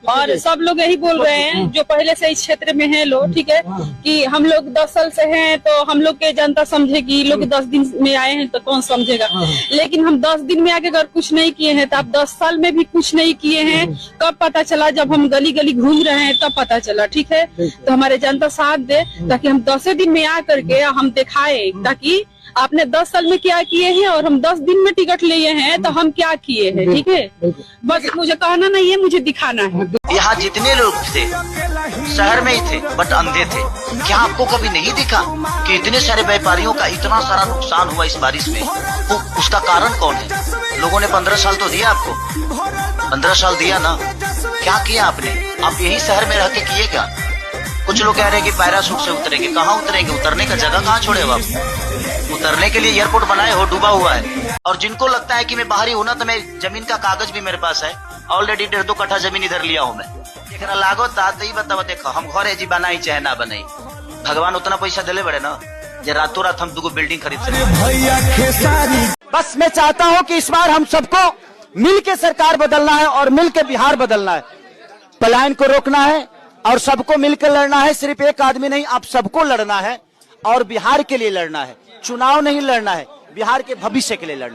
और सब लोग यही बोल रहे हैं जो पहले से इस क्षेत्र में हैं लोग, ठीक है, कि हम लोग 10 साल से हैं तो हम लोग के जनता समझेगी, लोग 10 दिन में आए हैं तो कौन समझेगा। लेकिन हम 10 दिन में आके अगर कुछ नहीं किए हैं तो आप 10 साल में भी कुछ नहीं किए हैं। कब पता चला? जब हम गली गली घूम रहे हैं तब पता चला, ठीक है। तो हमारे जनता साथ दे ताकि हम 10 दिन में आ करके हम दिखाए, ताकि आपने 10 साल में क्या किए हैं और हम 10 दिन में टिकट लिए हैं तो हम क्या किए हैं, ठीक है। बस मुझे कहना नहीं है, मुझे दिखाना है। यहाँ जितने लोग थे शहर में ही थे बट अंधे थे। क्या आपको कभी नहीं दिखा कि इतने सारे व्यापारियों का इतना सारा नुकसान हुआ इस बारिश में? तो उसका कारण कौन है? लोगों ने 15 साल तो दिया आपको, 15 साल दिया ना, क्या किया आपने? आप यही शहर में रह के किए क्या? कुछ लोग कह रहे हैं कि पैराशूट से उतरेंगे। कहाँ उतरेंगे? उतरने का जगह कहाँ छोड़े हो आप? उतरने के लिए एयरपोर्ट बनाए हो, डूबा हुआ है। और जिनको लगता है कि मैं बाहरी हूं ना, तो मैं जमीन का कागज भी मेरे पास है, ऑलरेडी 1.5-2 कट्ठा जमीन इधर लिया हूं मैं। एकरा लागो ता ही बताओ, देखो हम घरे जी बनाई चाहे ना बनाई, भगवान उतना पैसा दिले बड़े ना जे रातों रात हम 2 बिल्डिंग खरीद सके। बस मैं चाहता हूं कि इस बार हम सबको मिल के सरकार बदलना है और मिल के बिहार बदलना है। पलायन को रोकना है और सबको मिलकर लड़ना है। सिर्फ एक आदमी नहीं, आप सबको लड़ना है और बिहार के लिए लड़ना है। चुनाव नहीं लड़ना है, बिहार के भविष्य के लिए लड़ना है।